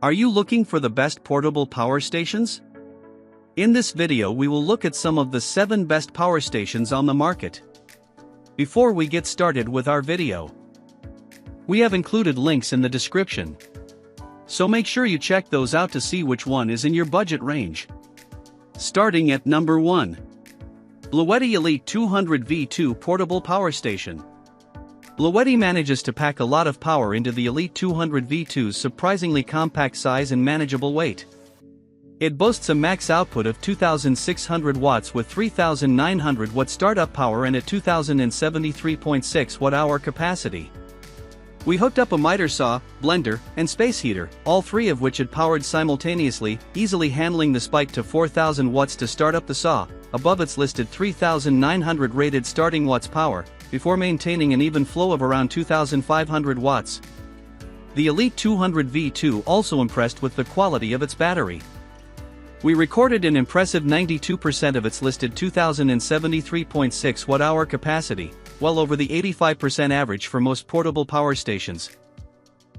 Are you looking for the best portable power stations? In this video we will look at some of the 7 best power stations on the market. Before we get started with our video, we have included links in the description, so make sure you check those out to see which one is in your budget range. Starting at number 1. Bluetti Elite 200 V2 Portable Power Station. Bluetti manages to pack a lot of power into the Elite 200 V2's surprisingly compact size and manageable weight. It boasts a max output of 2,600 watts with 3,900 watt startup power and a 2,073.6 watt-hour capacity. We hooked up a miter saw, blender, and space heater, all 3 of which had powered simultaneously, easily handling the spike to 4,000 watts to start up the saw, above its listed 3,900 rated starting watts power, before maintaining an even flow of around 2,500 watts. The Elite 200 V2 also impressed with the quality of its battery. We recorded an impressive 92% of its listed 2,073.6 watt-hour capacity, well over the 85% average for most portable power stations.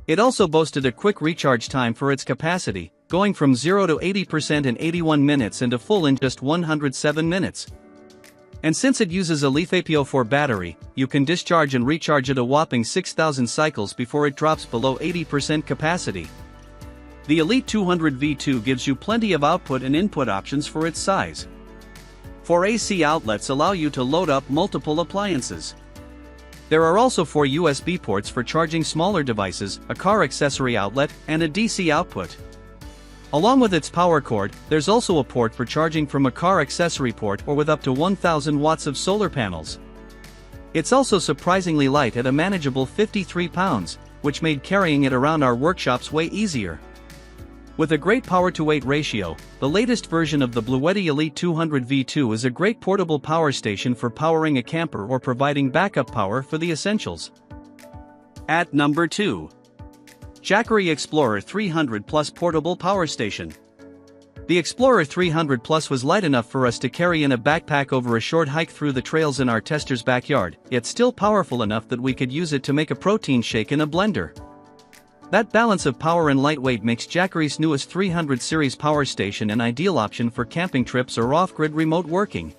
It also boasted a quick recharge time for its capacity, going from 0 to 80% in 81 minutes and to full in just 107 minutes. And since it uses a LiFePO4 battery, you can discharge and recharge it a whopping 6,000 cycles before it drops below 80% capacity. The Elite 200 V2 gives you plenty of output and input options for its size. 4 AC outlets allow you to load up multiple appliances. There are also 4 USB ports for charging smaller devices, a car accessory outlet, and a DC output. Along with its power cord, there's also a port for charging from a car accessory port or with up to 1,000 watts of solar panels. It's also surprisingly light at a manageable 53 pounds, which made carrying it around our workshops way easier. With a great power-to-weight ratio, the latest version of the Bluetti Elite 200 V2 is a great portable power station for powering a camper or providing backup power for the essentials. At number 2. Jackery Explorer 300 Plus Portable Power Station. The Explorer 300 Plus was light enough for us to carry in a backpack over a short hike through the trails in our tester's backyard, yet still powerful enough that we could use it to make a protein shake in a blender. That balance of power and lightweight makes Jackery's newest 300 series power station an ideal option for camping trips or off-grid remote working.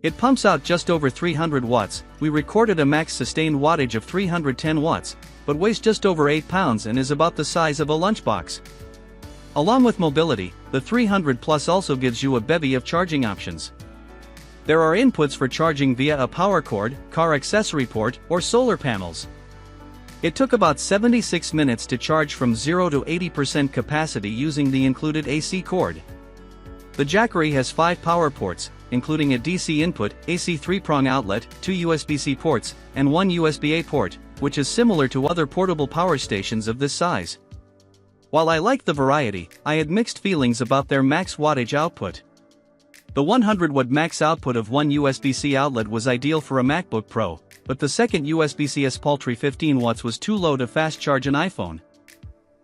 It pumps out just over 300 watts, we recorded a max sustained wattage of 310 watts, but weighs just over 8 pounds and is about the size of a lunchbox. Along with mobility, the 300 Plus also gives you a bevy of charging options. There are inputs for charging via a power cord, car accessory port, or solar panels. It took about 76 minutes to charge from 0 to 80% capacity using the included AC cord. The Jackery has 5 power ports, including a DC input, AC 3-prong outlet, 2 USB-C ports, and 1 USB-A port, which is similar to other portable power stations of this size. While I like the variety, I had mixed feelings about their max wattage output. The 100 watt max output of 1 USB-C outlet was ideal for a MacBook Pro, but the second USB-C's paltry 15 watts was too low to fast charge an iPhone.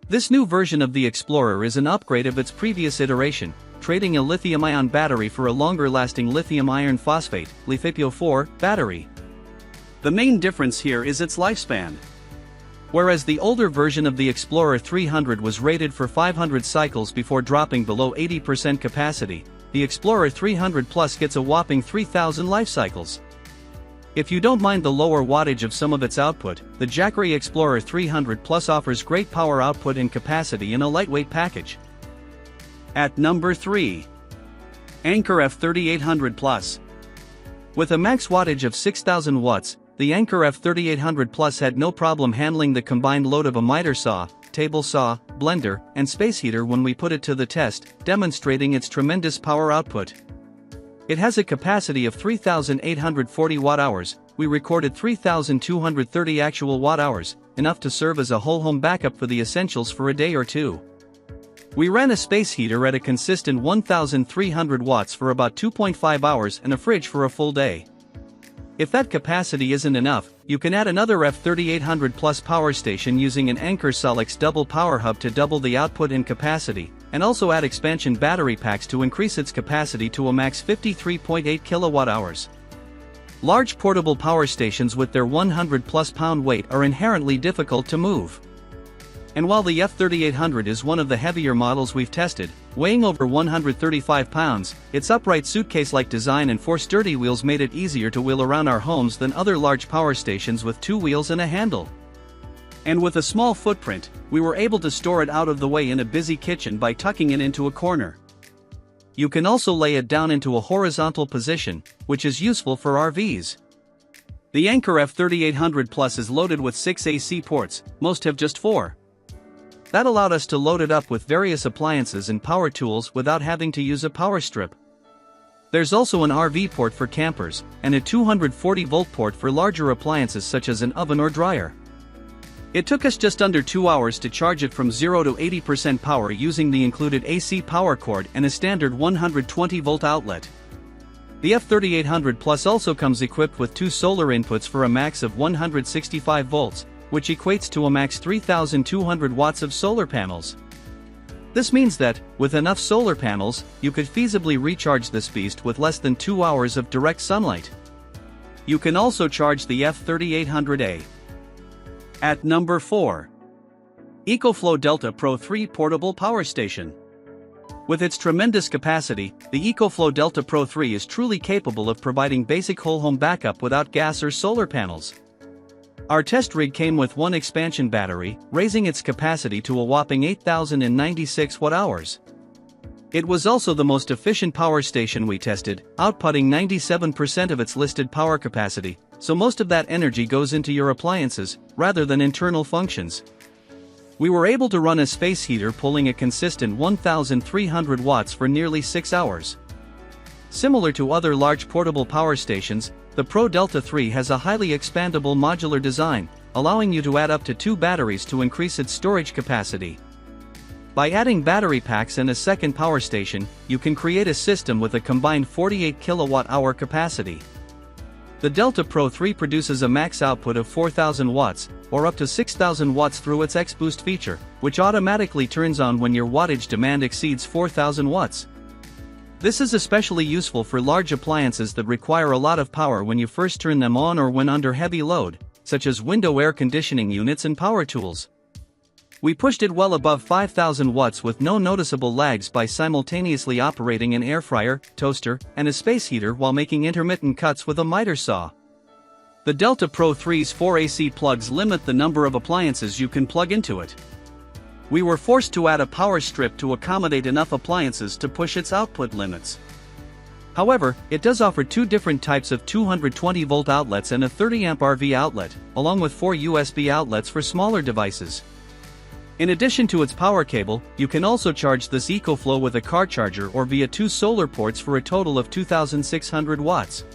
This new version of the Explorer is an upgrade of its previous iteration, trading a lithium-ion battery for a longer-lasting lithium iron phosphate (LiFePO4) battery. The main difference here is its lifespan. Whereas the older version of the Explorer 300 was rated for 500 cycles before dropping below 80% capacity, the Explorer 300 Plus gets a whopping 3,000 life cycles. If you don't mind the lower wattage of some of its output, the Jackery Explorer 300 Plus offers great power output and capacity in a lightweight package. At number 3. Anker F3800 Plus. With a max wattage of 6,000 watts, the Anker F3800 Plus had no problem handling the combined load of a miter saw, table saw, blender, and space heater when we put it to the test, demonstrating its tremendous power output. It has a capacity of 3,840 watt-hours, we recorded 3,230 actual watt-hours, enough to serve as a whole home backup for the essentials for a day or two. We ran a space heater at a consistent 1,300 watts for about 2.5 hours and a fridge for a full day. If that capacity isn't enough, you can add another F3800 Plus power station using an Anker Solix double power hub to double the output and capacity, and also add expansion battery packs to increase its capacity to a max 53.8 kilowatt-hours. Large portable power stations with their 100-plus pound weight are inherently difficult to move. And while the F3800 is one of the heavier models we've tested, weighing over 135 pounds, its upright suitcase-like design and 4 sturdy wheels made it easier to wheel around our homes than other large power stations with 2 wheels and a handle. And with a small footprint, we were able to store it out of the way in a busy kitchen by tucking it into a corner. You can also lay it down into a horizontal position, which is useful for RVs. The Anker F3800 Plus is loaded with 6 AC ports, most have just 4. That allowed us to load it up with various appliances and power tools without having to use a power strip. There's also an RV port for campers, and a 240-volt port for larger appliances such as an oven or dryer. It took us just under 2 hours to charge it from 0 to 80% power using the included AC power cord and a standard 120-volt outlet. The F3800 Plus also comes equipped with 2 solar inputs for a max of 165 volts, which equates to a max 3,200 watts of solar panels. This means that, with enough solar panels, you could feasibly recharge this beast with less than 2 hours of direct sunlight. You can also charge the F3800A. At number 4. EcoFlow Delta Pro 3 Portable Power Station. With its tremendous capacity, the EcoFlow Delta Pro 3 is truly capable of providing basic whole-home backup without gas or solar panels. Our test rig came with 1 expansion battery, raising its capacity to a whopping 8,096 watt-hours. It was also the most efficient power station we tested, outputting 97% of its listed power capacity, so most of that energy goes into your appliances, rather than internal functions. We were able to run a space heater pulling a consistent 1,300 watts for nearly 6 hours. Similar to other large portable power stations, the Pro Delta 3 has a highly expandable modular design, allowing you to add up to 2 batteries to increase its storage capacity. By adding battery packs and a second power station, you can create a system with a combined 48 kilowatt-hour capacity. The Delta Pro 3 produces a max output of 4,000 watts, or up to 6,000 watts through its X-Boost feature, which automatically turns on when your wattage demand exceeds 4,000 watts. This is especially useful for large appliances that require a lot of power when you first turn them on or when under heavy load, such as window air conditioning units and power tools. We pushed it well above 5,000 watts with no noticeable lags by simultaneously operating an air fryer, toaster, and a space heater while making intermittent cuts with a miter saw. The Delta Pro 3's 4 AC plugs limit the number of appliances you can plug into it. We were forced to add a power strip to accommodate enough appliances to push its output limits. However, it does offer 2 different types of 220-volt outlets and a 30-amp RV outlet, along with 4 USB outlets for smaller devices. In addition to its power cable, you can also charge this EcoFlow with a car charger or via 2 solar ports for a total of 2,600 watts.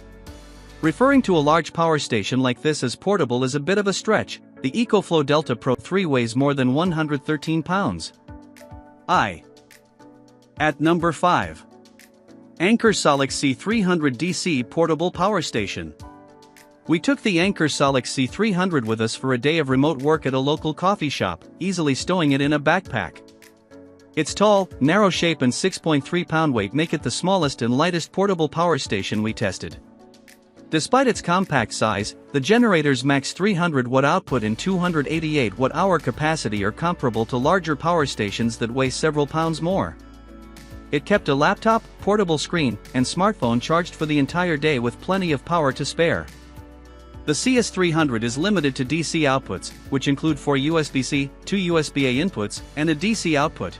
Referring to a large power station like this as portable is a bit of a stretch. The EcoFlow Delta Pro 3 weighs more than 113 pounds. At number 5. Anker Solix C300 DC Portable Power Station. We took the Anker Solix C300 with us for a day of remote work at a local coffee shop, easily stowing it in a backpack. Its tall, narrow shape and 6.3-pound weight make it the smallest and lightest portable power station we tested. Despite its compact size, the generator's max 300-watt output and 288-watt-hour capacity are comparable to larger power stations that weigh several pounds more. It kept a laptop, portable screen, and smartphone charged for the entire day with plenty of power to spare. The CS300 is limited to DC outputs, which include 4 USB-C, 2 USB-A inputs, and a DC output.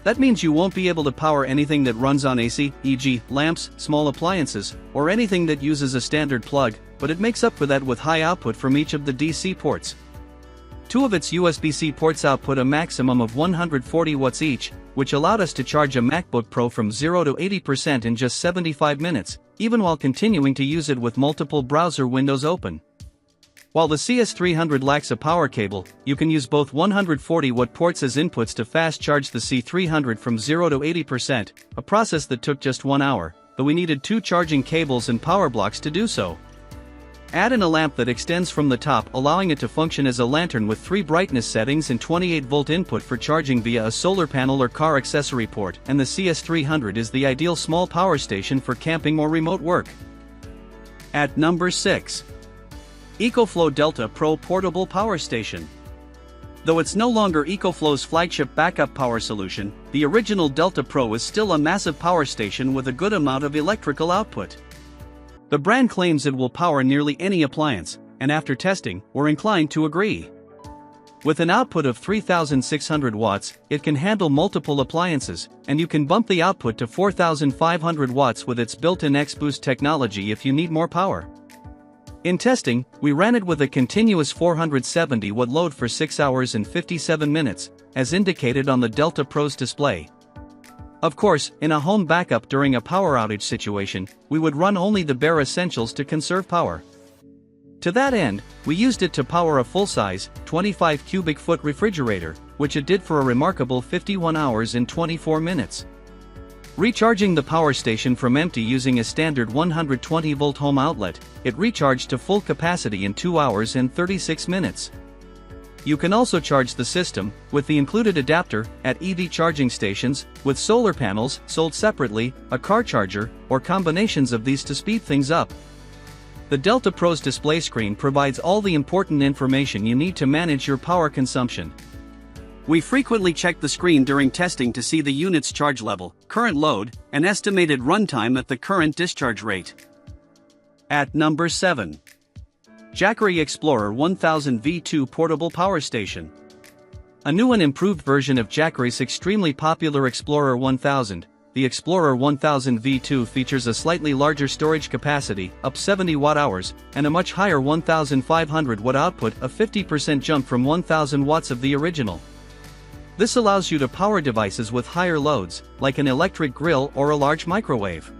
That means you won't be able to power anything that runs on AC, e.g., lamps, small appliances, or anything that uses a standard plug, but it makes up for that with high output from each of the DC ports. 2 of its USB-C ports output a maximum of 140 watts each, which allowed us to charge a MacBook Pro from 0 to 80% in just 75 minutes, even while continuing to use it with multiple browser windows open. While the CS300 lacks a power cable, you can use both 140-watt ports as inputs to fast charge the C300 from 0 to 80%, a process that took just 1 hour, though we needed 2 charging cables and power blocks to do so. Add in a lamp that extends from the top, allowing it to function as a lantern with 3 brightness settings and 28-volt input for charging via a solar panel or car accessory port, and the CS300 is the ideal small power station for camping or remote work. At number 6. EcoFlow Delta Pro Portable Power Station. Though it's no longer EcoFlow's flagship backup power solution, the original Delta Pro is still a massive power station with a good amount of electrical output. The brand claims it will power nearly any appliance, and after testing, we're inclined to agree. With an output of 3,600 watts, it can handle multiple appliances, and you can bump the output to 4,500 watts with its built-in X-Boost technology if you need more power. In testing, we ran it with a continuous 470 watt load for 6 hours and 57 minutes, as indicated on the Delta Pro's display. Of course, in a home backup during a power outage situation, we would run only the bare essentials to conserve power. To that end, we used it to power a full-size, 25 cubic foot refrigerator, which it did for a remarkable 51 hours and 24 minutes. Recharging the power station from empty using a standard 120-volt home outlet, it recharged to full capacity in 2 hours and 36 minutes. You can also charge the system, with the included adapter, at EV charging stations, with solar panels, sold separately, a car charger, or combinations of these to speed things up. The Delta Pro's display screen provides all the important information you need to manage your power consumption. We frequently check the screen during testing to see the unit's charge level, current load, and estimated runtime at the current discharge rate. At number 7. Jackery Explorer 1000 V2 Portable Power Station. A new and improved version of Jackery's extremely popular Explorer 1000, the Explorer 1000 V2 features a slightly larger storage capacity, up 70 watt-hours, and a much higher 1500 watt output, a 50% jump from 1000 watts of the original. This allows you to power devices with higher loads, like an electric grill or a large microwave.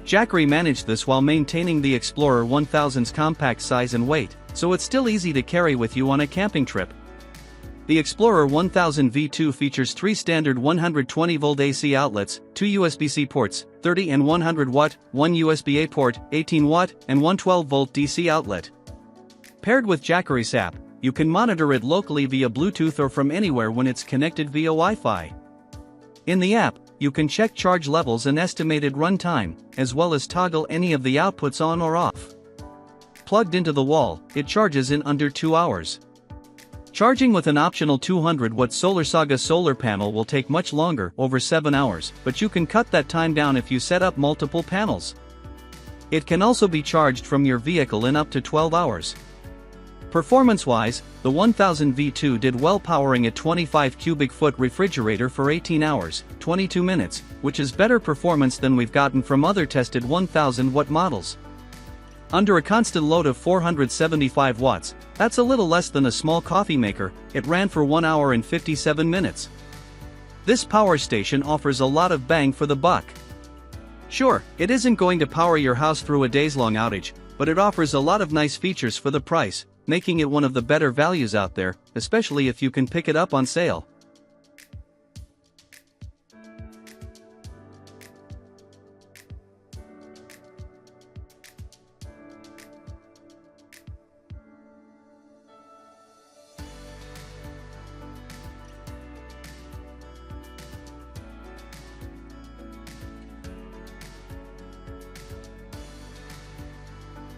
Jackery managed this while maintaining the Explorer 1000's compact size and weight, so it's still easy to carry with you on a camping trip. The Explorer 1000 V2 features 3 standard 120-volt AC outlets, 2 USB-C ports, 30 and 100 watt, 1 USB-A port, 18 watt, and 112-volt DC outlet. Paired with Jackery's app, you can monitor it locally via Bluetooth or from anywhere when it's connected via Wi-Fi. In the app, you can check charge levels and estimated runtime, as well as toggle any of the outputs on or off. Plugged into the wall, it charges in under 2 hours. Charging with an optional 200-watt SolarSaga solar panel will take much longer, over 7 hours, but you can cut that time down if you set up multiple panels. It can also be charged from your vehicle in up to 12 hours. Performance-wise, the 1000 V2 did well powering a 25 cubic foot refrigerator for 18 hours, 22 minutes, which is better performance than we've gotten from other tested 1000 watt models. Under a constant load of 475 watts, that's a little less than a small coffee maker, it ran for 1 hour and 57 minutes. This power station offers a lot of bang for the buck. Sure, it isn't going to power your house through a days-long outage, but it offers a lot of nice features for the price, making it one of the better values out there, especially if you can pick it up on sale.